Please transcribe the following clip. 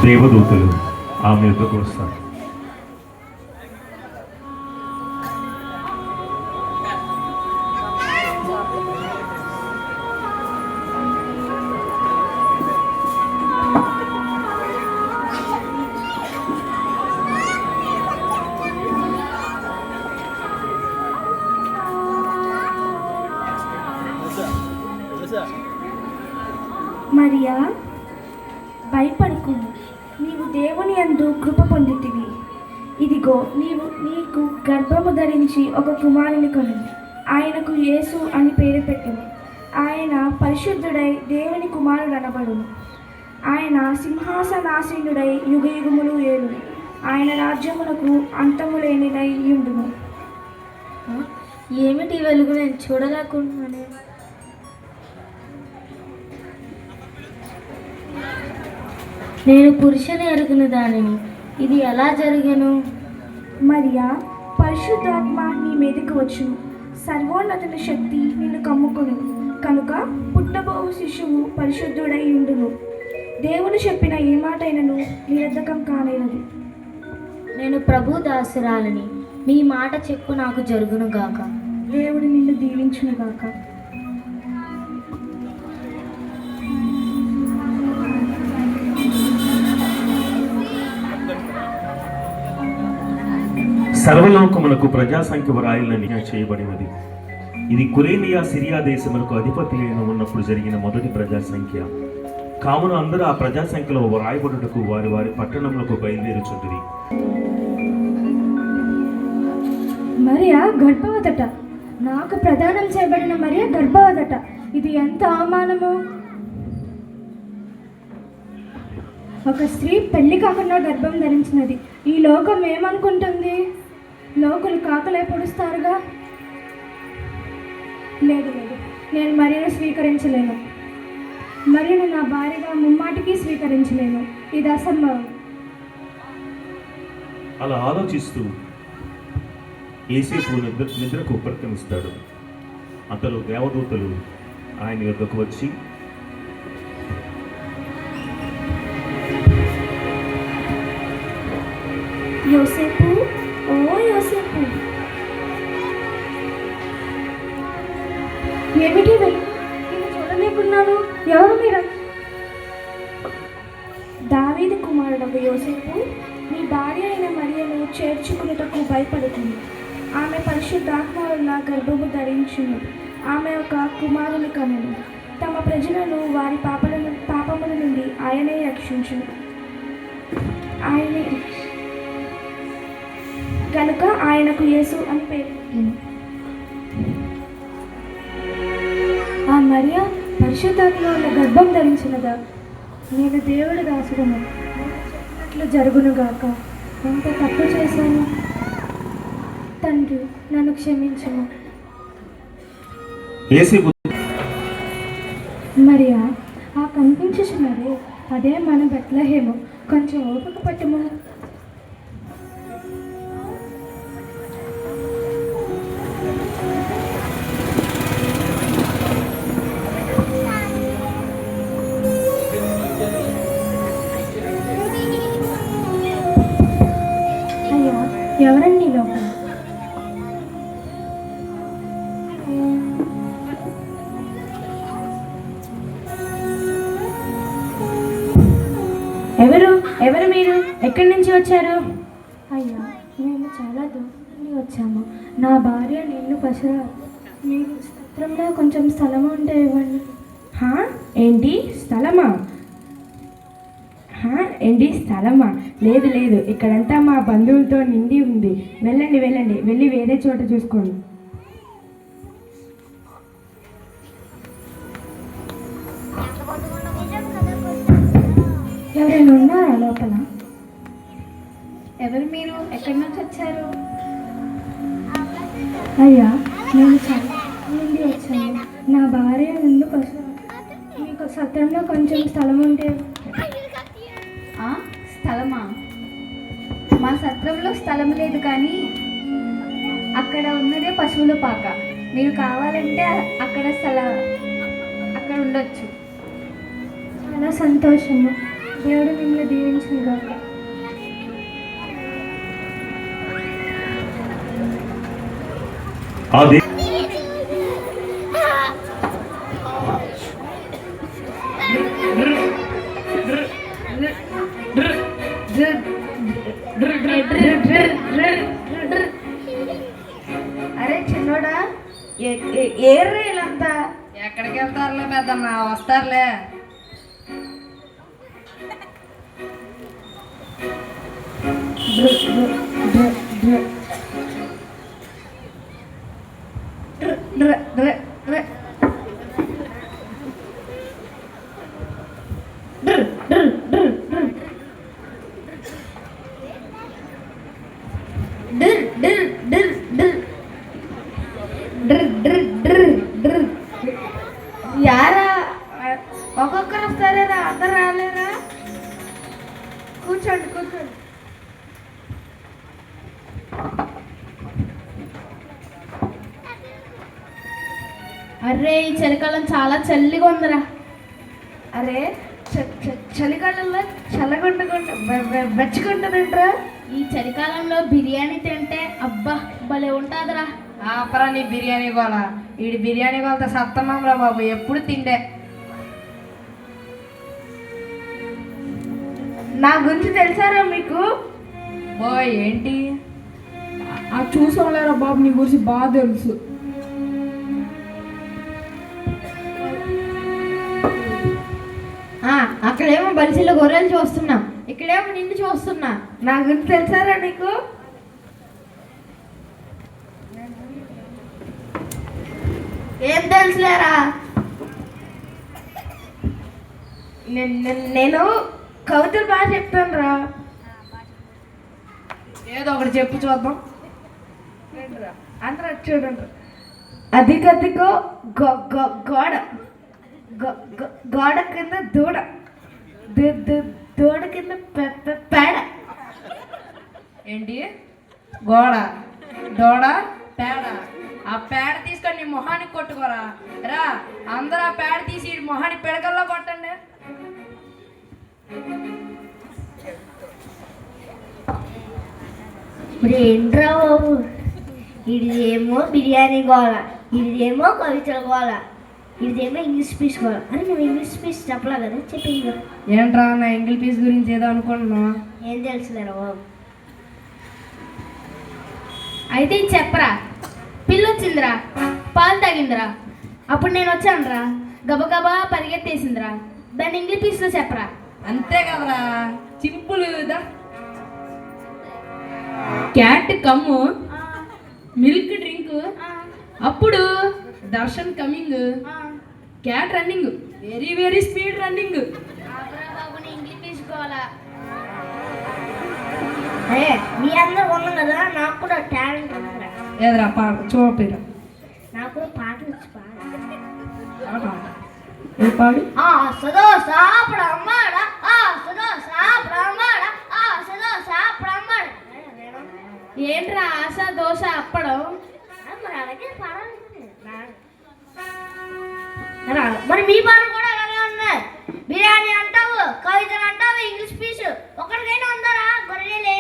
దేవదూతలు ఆమె యొద్దకు వస్తారు. మరియా, భయపడకుము, నీవు దేవుని యందు కృప పొందితివి. ఇదిగో నీకు గర్భము ధరించి ఒక కుమారుని కొను, ఆయనకు యేసు అని పేరు పెట్టును. ఆయన పరిశుద్ధుడై దేవుని కుమారుడు అనబడును. ఆయన సింహాసనాసీనుడై యుగయుగములు ఏలును. ఆయన రాజ్యమునకు అంతము లేనిదై ఉండును. ఏమిటి వెలుగు? నేను చూడలేకున్నానే. నేను పురుషుని ఎరుగున దానిని, ఇది ఎలా జరిగను? మరియా, పరిశుద్ధాత్మ నీ మీదకు వచ్చును, సర్వోన్నతుని శక్తి నిన్ను కమ్ముకొను. కనుక పుట్టబోవు శిశువు పరిశుద్ధుడై ఉండును. దేవుడు చెప్పిన ఏ మాటైనను నిరర్ధకం కానేరదు. నేను ప్రభు దాసురాలని, మీ మాట చెప్పు నాకు జరుగును గాక. దేవుడు నిన్ను దీవించును గాక. సర్వలోకములకు ప్రజాసంఖ్య వ్రాయాలని చేయబడినది. ఇది కురేనియా సిరియా దేశములకు అధిపతి ఉన్నప్పుడు జరిగిన మొదటి ప్రజాసంఖ్య. కావున అందరూ ఆ ప్రజాసంఖ్యలో వ్రాయబడుటకు వారి వారి పట్టణములకు బయలుదేరుచుండిరి. మరియా గర్భవతట, నాకు ప్రదానం చేయబడిన మరియా గర్భవతట. ఇది ఎంత అవమానము! ఒక స్త్రీ పెళ్లి కాకుండా గర్భం ధరించినది. ఈ లోకం ఏమనుకుంటుంది? లోకులు కాకలే పొడుస్తారుగా. లేదు లేదు, నేను మరియను స్వీకరించలేను. మరియను నా భార్యగా ముమ్మాటికి స్వీకరించలేను. ఇది అసంభవం. అలా ఆలోచిస్తూ యేసేపు నిద్రకు ఉపక్రమిస్తాడు. అంతలో దేవదూతలు ఆయన యొద్దకు వచ్చి, యోసేపు, ఓ యోసేపు, ఏమిటి నేను చూడలేకున్నాను? ఎవరు మీరు? దావీదు కుమారుడు యోసేపు, నీ భార్య అయిన మరియను చేర్చుకున్నటకు భయపడుతుంది. ఆమె పరిశుద్ధాత్మ వల్ల గర్భము ధరించును. ఆమె ఒక కుమారుని కనును. తమ ప్రజలను వారి పాపముల నుండి ఆయనే రక్షించును. ఆయనే కనుక ఆయనకు యేసు అని పేరు. ఆ మరియా పరిశుద్ధాత్మ వల్ల గర్భం ధరించినదా? నేను దేవుడి దాసుడను, చెప్పినట్లు జరుగునుగాక. ఎంత తప్పు చేశాను? తండ్రి, నన్ను క్షమించము. మరియా, ఆ కనిపించుచున్నదే అదే మన బెత్లెహేము. కొంచెం ఓపిక పట్టుము. అయ్యా, ఎవరండి లోపల? ఎవరు మీరు? ఎక్కడి నుంచి వచ్చారు? అయ్యా, మేము చాలా దూరం నుండి వచ్చాము. నా భార్య నిన్ను పసరా. మీకు స్తోత్రంలో కొంచెం స్థలం ఉంటే ఇవ్వండి. ఏంటి స్థలమా? ఏంటి స్థలమా? లేదు లేదు, ఇక్కడంతా మా బంధువులతో నిండి ఉంది. వెళ్ళండి వెళ్ళండి, వెళ్ళి వేరే చోట చూసుకోండి. ఎవరైనా ఉన్నారా లోపల? ఎవరు మీరు? ఎక్కడి నుంచి వచ్చారు? అయ్యా, నేను చాలా నుండి వచ్చాను. నా భార్య నిన్ను పసరా. మీకు సత్రంలో కొంచెం స్థలం ఉంటే. స్థలమా? మా సత్రంలో స్థలం లేదు, కానీ అక్కడ ఉన్నదే పశువుల పాక. మీరు కావాలంటే అక్కడ ఉండొచ్చు. చాలా సంతోషము. దేవుడు మిమ్మల్ని దీవించిన గాక. అది అరే చిన్నోడా, ఏర్రా వీళ్ళంతా? ఎక్కడికి వెళ్తారులే పెద్దమ్మ, వస్తారులే. యారా ఒక్కొక్కరు వస్తారేరా, అందరు రాలేరా? కూర్చోండి కూర్చోండి. అరే ఈ చలికాలం చాలా చల్లిగా ఉందిరా. అరే చలికాలంలో చల్లగుండకుండా వెచ్చుకుంటుందంటరా. ఈ చలికాలంలో బిర్యానీ తింటే అబ్బా భలే ఉంటుందిరా. ఆపరా నీ బిర్యానీ గోల. ఈడి బిర్యానీ గోలతో సత్తన్నాం రా బాబు, ఎప్పుడు తిండే. నా గురించి తెలుసారా మీకు? బోయ్ ఏంటి? చూసాంలేరా బాబు, నీ గురించి బాగా తెలుసు. అక్కడేమో బలిసిలో గొర్రెలు చూస్తున్నాం, ఇక్కడేమో నిన్ను చూస్తున్నా. నా గురించి తెలుసారా నీకు? ఏం తెలుసులేరా? నేను కవితలు బాగా చెప్తాను రా. ఏదో ఒకటి చెప్పు చూద్దాం. అందరూ చూడండి. అదిగదిగో గోడ, గోడ కింద దూడ, దూడ కింద పేడ. ఏంటి? గోడ, దోడ, పేడ. ఆ పేడ తీసుకొని నీ మొహానికి కొట్టుకోరా. రా అందరూ ఆ పేడ తీసి ఈ మొహానికి పిడకల్లో కొట్టండి. మరి ఏంట్రా బాబు, ఇదేమో బిర్యానీ గోల, ఇదేమో కవితల గోల, ఇదేమో ఇంగ్లీష్ పీస్ గోల. అని నువ్వు ఇంగ్లీష్ పీస్ చెప్పలే కదా, చెప్పి. ఏంట్రా నా ఇంగిల్ పీస్ గురించి ఏదో అనుకుంటున్నా? ఏం తెలుసులేరా బాబు. అయితే ఇది చెప్పరా. పిల్లి వచ్చిందిరా, పాలు తాగిందిరా, అప్పుడు నేను వచ్చానురా, గబగబా పరిగెత్తేసిందిరా. దాన్ని ఇంగ్లీష్ పీస్లో చెప్పరా. అంతే కదరా, సింపుల్. క్యాట్ కమ్ము, మిల్క్ డ్రింక్, అప్పుడు Darshan coming, cat running, very very speed running. అరే మీ అందరూ ఉన్నాం కదా, నాకు కూడా టాలెంట్ ఉందిరా. ఏదరా పాట చూపేరా. నాకు కూడా పాటలు వచ్చి పాడు. సదో సాపడమ్మాడ, సదో సాపడమ్మాడ, సదో సాపడమ్మాడ. ఏంట్రా ఆశ దోశ అప్పడం? మరి అలాగే పాడాలి. మరి మీ పాటలు కూడా అలాగే ఉన్నాయి. బిర్యానీ అంటావు, కవితలు అంటావు, ఇంగ్లీష్ పీస్ ఒక్కడికైనా ఉందరా గొర్రెలే.